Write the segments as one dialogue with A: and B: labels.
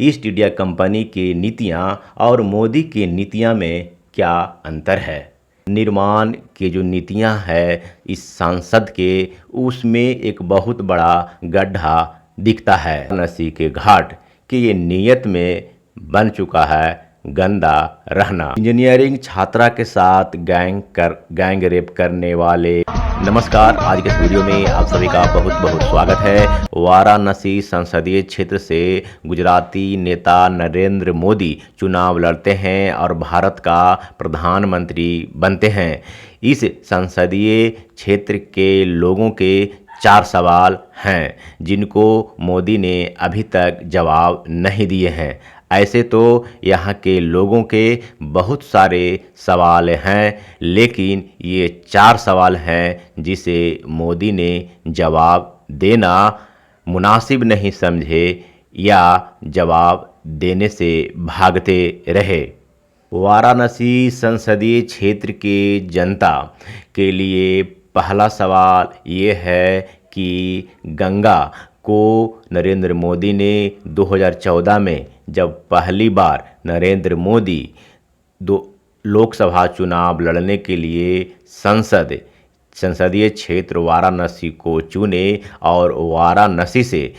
A: East India company की नीतियां और मोदी की नीतियां में क्या अंतर है। निर्माण की जो नीतियां है इस सांसद के, उसमें एक बहुत बड़ा गड्ढा दिखता है। वाराणसी के घाट की ये नीयत में बन चुका है गंदा रहना। इंजीनियरिंग छात्रा के साथ गैंग रेप करने वाले। नमस्कार, आज के इस वीडियो में आप सभी का बहुत बहुत स्वागत है। वाराणसी संसदीय क्षेत्र से गुजराती नेता नरेंद्र मोदी चुनाव लड़ते हैं और भारत का प्रधानमंत्री बनते हैं। इस संसदीय क्षेत्र के लोगों के 4 सवाल हैं जिनको मोदी ने अभी तक जवाब नहीं दिए हैं। ऐसे तो यहाँ के लोगों के बहुत सारे सवाल हैं, लेकिन ये 4 सवाल हैं जिसे मोदी ने जवाब देना मुनासिब नहीं समझे या जवाब देने से भागते रहे। वाराणसी संसदीय क्षेत्र के जनता के लिए पहला सवाल ये है कि गंगा को नरेंद्र मोदी ने 2014 में जब पहली बार नरेंद्र मोदी लोकसभा चुनाव लड़ने के लिए संसदीय क्षेत्र वाराणसी को चुने और वाराणसी से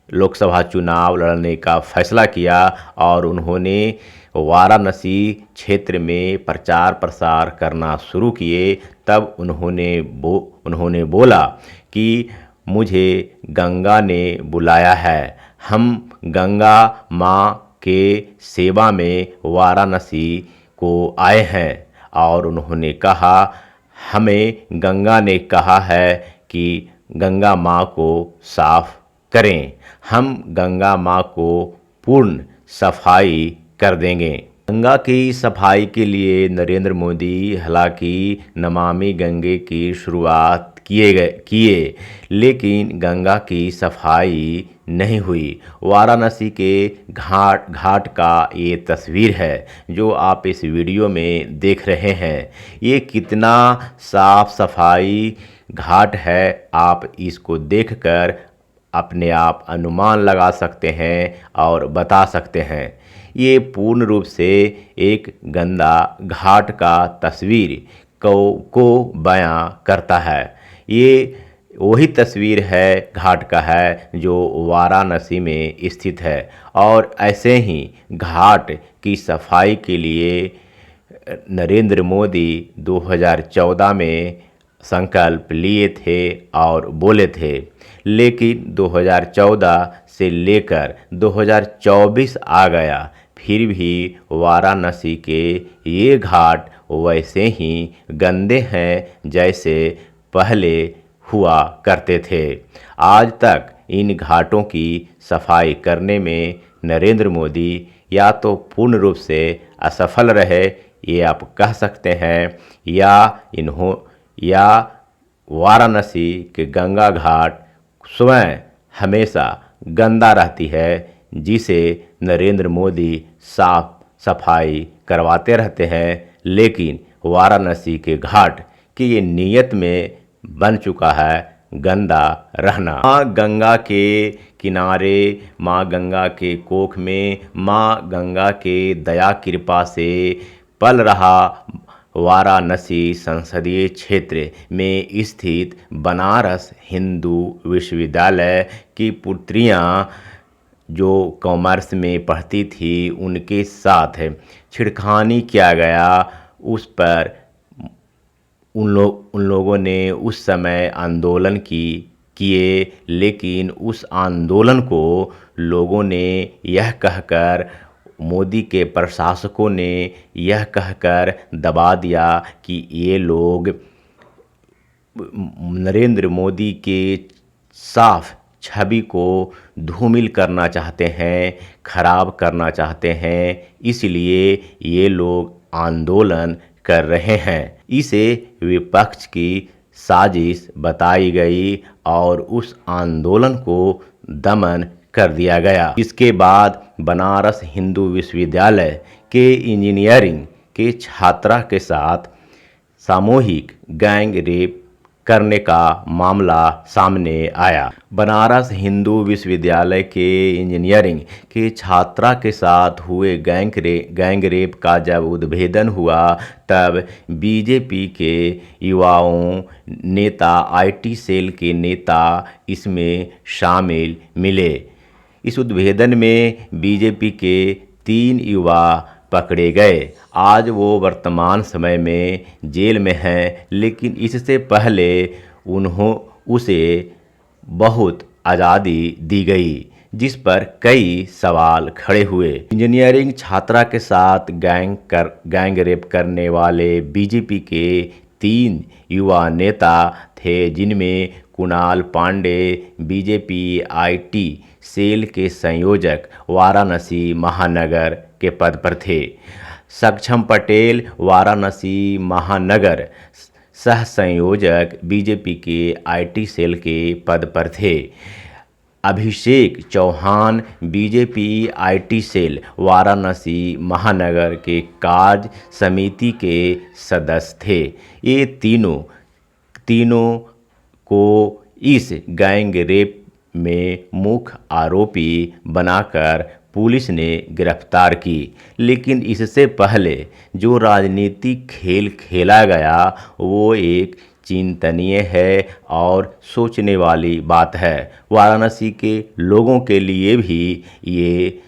A: लोकसभा चुनाव लड़ने का फैसला किया और उन्होंने वाराणसी क्षेत्र में प्रचार प्रसार करना शुरू किए। तब उन्होंने बोला कि मुझे गंगा ने बुलाया है, हम गंगा माँ के सेवा में वाराणसी को आए हैं। और उन्होंने कहा, हमें गंगा ने कहा है कि गंगा माँ को साफ करें, हम गंगा माँ को पूर्ण सफाई कर देंगे। गंगा की सफाई के लिए नरेंद्र मोदी हालांकि नमामि गंगे की शुरुआत किए, लेकिन गंगा की सफाई नहीं हुई। वाराणसी के घाट का ये तस्वीर है जो आप इस वीडियो में देख रहे हैं। ये कितना साफ सफाई घाट है, आप इसको देखकर अपने आप अनुमान लगा सकते हैं और बता सकते हैं। ये पूर्ण रूप से एक गंदा घाट का तस्वीर को बयां करता है। ये वही तस्वीर है घाट का है जो वाराणसी में स्थित है। और ऐसे ही घाट की सफाई के लिए नरेंद्र मोदी 2014 में संकल्प लिए थे और बोले थे, लेकिन 2014 से लेकर 2024 आ गया, फिर भी वाराणसी के ये घाट वैसे ही गंदे हैं जैसे पहले हुआ करते थे। आज तक इन घाटों की सफाई करने में नरेंद्र मोदी या तो पूर्ण रूप से असफल रहे, ये आप कह सकते हैं, या वाराणसी के गंगा घाट स्वयं हमेशा गंदा रहती है, जिसे नरेंद्र मोदी साफ सफाई करवाते रहते हैं। लेकिन वाराणसी के घाट की ये नीयत में बन चुका है गंदा रहना। माँ गंगा के किनारे, माँ गंगा के कोख में, माँ गंगा के दया कृपा से पल रहा वाराणसी संसदीय क्षेत्र में स्थित बनारस हिंदू विश्वविद्यालय की पुत्रियां जो कॉमर्स में पढ़ती थी, उनके साथ छिड़खानी किया गया। उस पर उन लोगों ने उस समय आंदोलन किए, लेकिन उस आंदोलन को लोगों ने यह कहकर, मोदी के प्रशासकों ने यह कहकर दबा दिया कि ये लोग नरेंद्र मोदी के साफ छवि को धूमिल करना चाहते हैं, खराब करना चाहते हैं, इसलिए ये लोग आंदोलन कर रहे हैं। इसे विपक्ष की साजिश बताई गई और उस आंदोलन को दमन कर दिया गया। इसके बाद बनारस हिंदू विश्वविद्यालय के इंजीनियरिंग के छात्रा के साथ सामूहिक गैंग रेप करने का मामला सामने आया। बनारस हिंदू विश्वविद्यालय के इंजीनियरिंग के छात्रा के साथ हुए गैंग रेप का जब उद्भेदन हुआ, तब बीजेपी के युवाओं नेता, आईटी सेल के नेता इसमें शामिल मिले। इस उद्भेदन में बीजेपी के 3 युवा पकड़े गए। आज वो वर्तमान समय में जेल में हैं, लेकिन इससे पहले उसे बहुत आज़ादी दी गई, जिस पर कई सवाल खड़े हुए। इंजीनियरिंग छात्रा के साथ गैंग रेप करने वाले बीजेपी के 3 युवा नेता थे, जिनमें कुणाल पांडे बीजेपी आईटी सेल के संयोजक वाराणसी महानगर के पद पर थे। सक्षम पटेल वाराणसी महानगर सह संयोजक बीजेपी के आईटी सेल के पद पर थे। Abhishek Chauhan BJP IT cell Varanasi महानगर के कार्य समिति के सदस्य थे। ये तीनों को इस गैंग रेप में मुख्य आरोपी बनाकर पुलिस ने गिरफ्तार की। लेकिन इससे पहले जो राजनीतिक खेल खेला गया वो एक चिंतनीय है और सोचने वाली बात है। वाराणसी के लोगों के लिए भी ये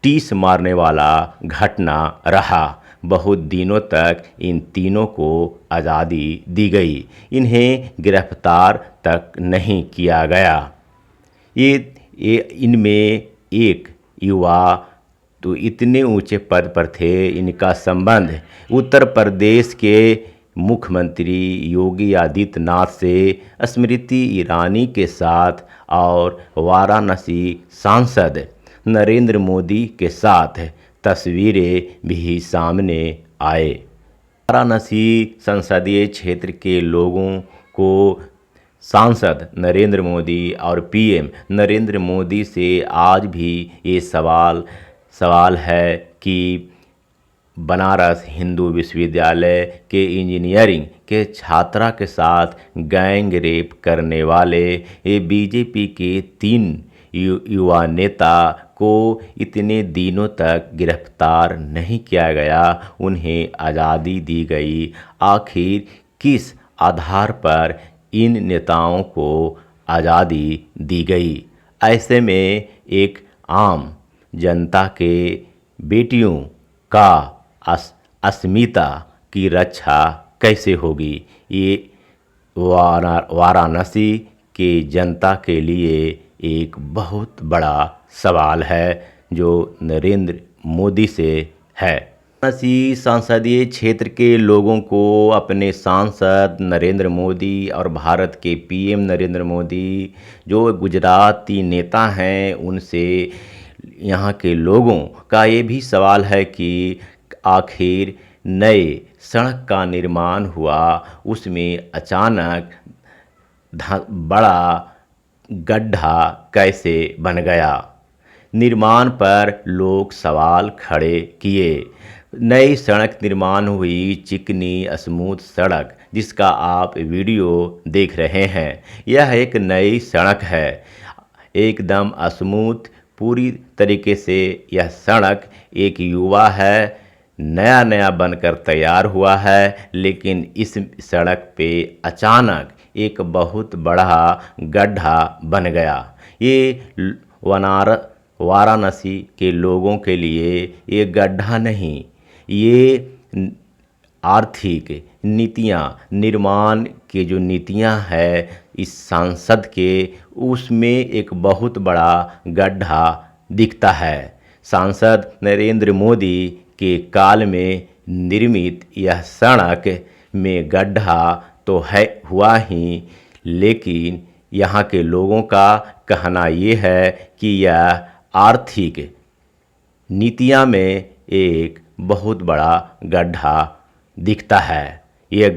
A: टीस मारने वाला घटना रहा। बहुत दिनों तक इन तीनों को आज़ादी दी गई, इन्हें गिरफ्तार तक नहीं किया गया। ये इनमें एक युवा तो इतने ऊंचे पद पर थे, इनका संबंध उत्तर प्रदेश के मुख्यमंत्री योगी आदित्यनाथ से, स्मृति ईरानी के साथ और वाराणसी सांसद नरेंद्र मोदी के साथ तस्वीरें भी सामने आए। वाराणसी संसदीय क्षेत्र के लोगों को सांसद नरेंद्र मोदी और पीएम नरेंद्र मोदी से आज भी ये सवाल है कि बनारस हिंदू विश्वविद्यालय के इंजीनियरिंग के छात्रा के साथ गैंग रेप करने वाले ये बीजेपी के 3 युवा नेता को इतने दिनों तक गिरफ्तार नहीं किया गया, उन्हें आज़ादी दी गई। आखिर किस आधार पर इन नेताओं को आज़ादी दी गई? ऐसे में एक आम जनता के बेटियों का अस्मिता की रक्षा कैसे होगी? ये वाराणसी के जनता के लिए एक बहुत बड़ा सवाल है जो नरेंद्र मोदी से है। वाराणसी संसदीय क्षेत्र के लोगों को अपने सांसद नरेंद्र मोदी और भारत के पीएम नरेंद्र मोदी जो गुजराती नेता हैं, उनसे यहाँ के लोगों का ये भी सवाल है कि आखिर नए सड़क का निर्माण हुआ, उसमें अचानक बड़ा गड्ढा कैसे बन गया? निर्माण पर लोग सवाल खड़े किए। नई सड़क निर्माण हुई, चिकनी स्मूथ सड़क जिसका आप वीडियो देख रहे हैं, यह एक नई सड़क है, एकदम स्मूथ पूरी तरीके से। यह सड़क एक युवा है, नया बनकर तैयार हुआ है, लेकिन इस सड़क पे अचानक एक बहुत बड़ा गड्ढा बन गया। ये वाराणसी के लोगों के लिए ये गड्ढा नहीं, ये आर्थिक नीतियाँ, निर्माण के जो नीतियाँ है इस सांसद के, उसमें एक बहुत बड़ा गड्ढा दिखता है। सांसद नरेंद्र मोदी के काल में निर्मित यह सड़क में गड्ढा तो है हुआ ही, लेकिन यहाँ के लोगों का कहना ये है कि यह आर्थिक नीतियाँ में एक बहुत बड़ा गड्ढा दिखता है। यह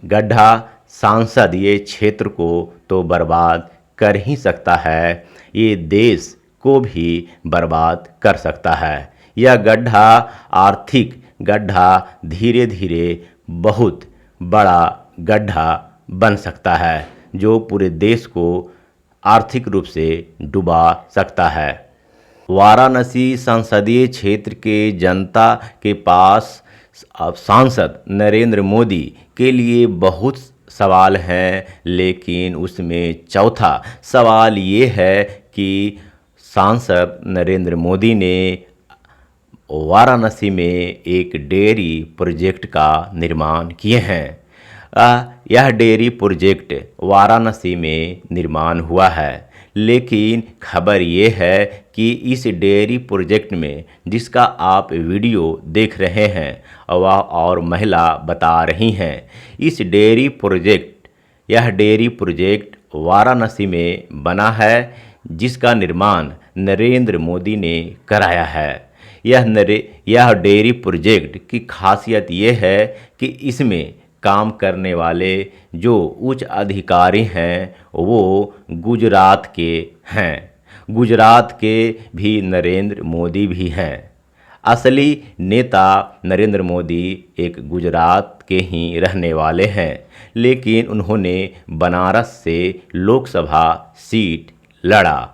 A: गड्ढा सांसदीय क्षेत्र को तो बर्बाद कर ही सकता है, ये देश को भी बर्बाद कर सकता है। यह गड्ढा, आर्थिक गड्ढा, धीरे धीरे बहुत बड़ा गड्ढा बन सकता है जो पूरे देश को आर्थिक रूप से डुबा सकता है। वाराणसी संसदीय क्षेत्र के जनता के पास अब सांसद नरेंद्र मोदी के लिए बहुत सवाल हैं, लेकिन उसमें चौथा सवाल ये है कि सांसद नरेंद्र मोदी ने वाराणसी में एक डेयरी प्रोजेक्ट का निर्माण किए हैं। यह डेयरी प्रोजेक्ट वाराणसी में निर्माण हुआ है, लेकिन खबर ये है कि इस डेयरी प्रोजेक्ट में जिसका आप वीडियो देख रहे हैं वह और महिला बता रही हैं, यह डेयरी प्रोजेक्ट वाराणसी में बना है जिसका निर्माण नरेंद्र मोदी ने कराया है। यह डेयरी प्रोजेक्ट की खासियत ये है कि इसमें काम करने वाले जो उच्च अधिकारी हैं वो गुजरात के हैं। गुजरात के भी नरेंद्र मोदी भी हैं। असली नेता नरेंद्र मोदी एक गुजरात के ही रहने वाले हैं, लेकिन उन्होंने बनारस से लोकसभा सीट लड़ा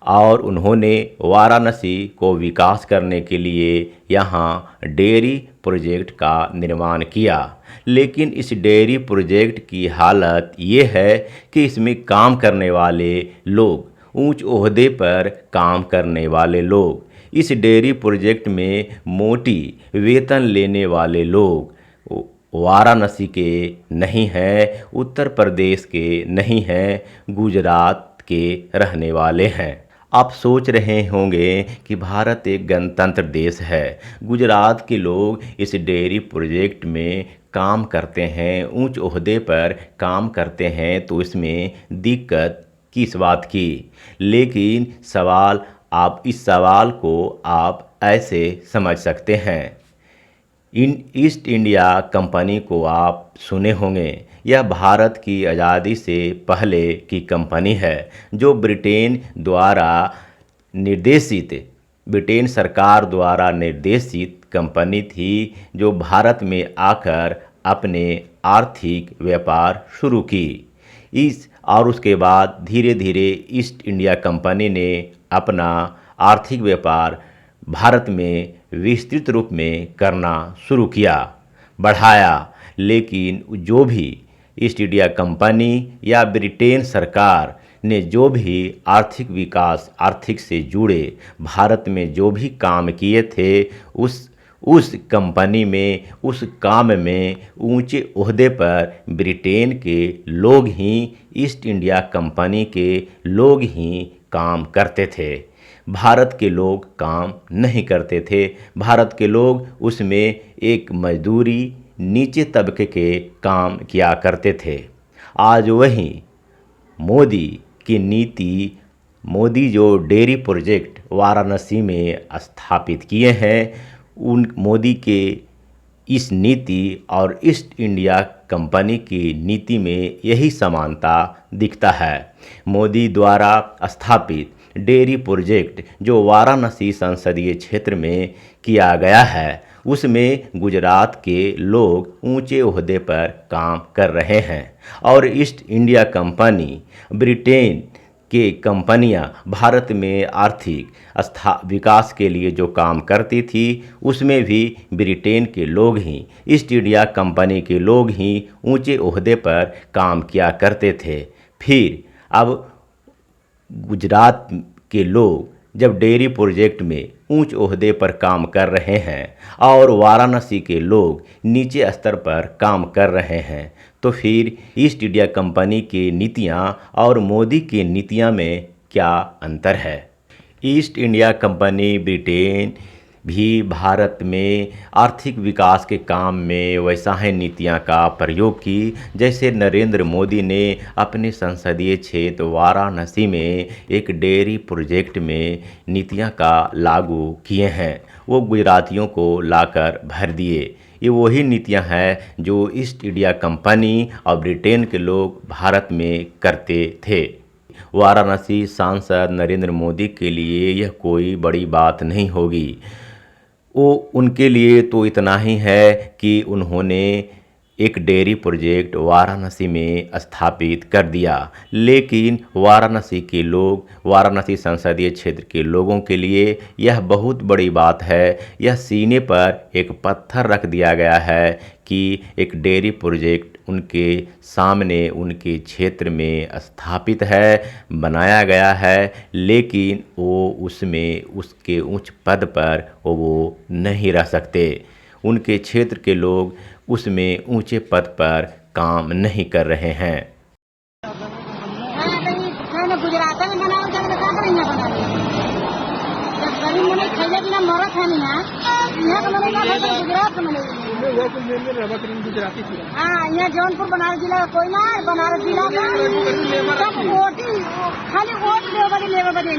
A: और उन्होंने वाराणसी को विकास करने के लिए यहाँ डेयरी प्रोजेक्ट का निर्माण किया। लेकिन इस डेयरी प्रोजेक्ट की हालत ये है कि इसमें काम करने वाले लोग, ऊंच ओहदे पर काम करने वाले लोग, इस डेयरी प्रोजेक्ट में मोटी वेतन लेने वाले लोग वाराणसी के नहीं हैं, उत्तर प्रदेश के नहीं हैं, गुजरात के रहने वाले हैं। आप सोच रहे होंगे कि भारत एक गणतंत्र देश है, गुजरात के लोग इस डेयरी प्रोजेक्ट में काम करते हैं, ऊंच ओहदे पर काम करते हैं, तो इसमें दिक्कत किस बात की। लेकिन इस सवाल को आप ऐसे समझ सकते हैं। ईस्ट इंडिया कंपनी को आप सुने होंगे। यह भारत की आज़ादी से पहले की कंपनी है जो ब्रिटेन सरकार द्वारा निर्देशित कंपनी थी, जो भारत में आकर अपने आर्थिक व्यापार शुरू की। और उसके बाद धीरे धीरे ईस्ट इंडिया कंपनी ने अपना आर्थिक व्यापार भारत में विस्तृत रूप में करना शुरू किया, बढ़ाया। लेकिन जो भी ईस्ट इंडिया कंपनी या ब्रिटेन सरकार ने जो भी आर्थिक से जुड़े भारत में जो भी काम किए थे, उस कंपनी में, उस काम में ऊंचे ओहदे पर ब्रिटेन के लोग ही, ईस्ट इंडिया कंपनी के लोग ही काम करते थे। भारत के लोग काम नहीं करते थे। भारत के लोग उसमें एक मजदूरी नीचे तबके के काम किया करते थे। आज वही मोदी जो डेयरी प्रोजेक्ट वाराणसी में स्थापित किए हैं, उन मोदी के इस नीति और ईस्ट इंडिया कंपनी की नीति में यही समानता दिखता है। मोदी द्वारा स्थापित डेयरी प्रोजेक्ट जो वाराणसी संसदीय क्षेत्र में किया गया है, उसमें गुजरात के लोग ऊंचे ओहदे पर काम कर रहे हैं और ईस्ट इंडिया कंपनी, ब्रिटेन के कंपनियां भारत में आर्थिक विकास के लिए जो काम करती थी, उसमें भी ब्रिटेन के लोग ही, ईस्ट इंडिया कंपनी के लोग ही ऊंचे ओहदे पर काम किया करते थे। फिर अब गुजरात के लोग जब डेयरी प्रोजेक्ट में ऊंच ओहदे पर काम कर रहे हैं और वाराणसी के लोग नीचे स्तर पर काम कर रहे हैं, तो फिर ईस्ट इंडिया कंपनी की नीतियां और मोदी की नीतियां में क्या अंतर है। ईस्ट इंडिया कंपनी ब्रिटेन भी भारत में आर्थिक विकास के काम में वैसा ही नीतियां का प्रयोग की जैसे नरेंद्र मोदी ने अपने संसदीय क्षेत्र वाराणसी में एक डेयरी प्रोजेक्ट में नीतियां का लागू किए हैं। वो गुजरातियों को लाकर भर दिए। ये वही नीतियां हैं जो ईस्ट इंडिया कंपनी और ब्रिटेन के लोग भारत में करते थे। वाराणसी सांसद नरेंद्र मोदी के लिए यह कोई बड़ी बात नहीं होगी। वो उनके लिए तो इतना ही है कि उन्होंने एक डेयरी प्रोजेक्ट वाराणसी में स्थापित कर दिया। लेकिन वाराणसी के लोग, वाराणसी संसदीय क्षेत्र के लोगों के लिए यह बहुत बड़ी बात है। यह सीने पर एक पत्थर रख दिया गया है कि एक डेयरी प्रोजेक्ट उनके सामने, उनके क्षेत्र में स्थापित है, बनाया गया है, लेकिन वो उसमें, उसके उच्च पद पर वो नहीं रह सकते। उनके क्षेत्र के लोग उसमें ऊंचे पद पर काम नहीं कर रहे हैं।
B: गुजरात में बनाओ जब का करेंगे बना जब गरीब मने खैले बिना मरत है नहीं यहाँ का मने का गुजरात में गुजराती हाँ यहाँ जौनपुर बनारस जिला का कोई ना बनारस जिला का सब वोट खाली वोट लेबर बदे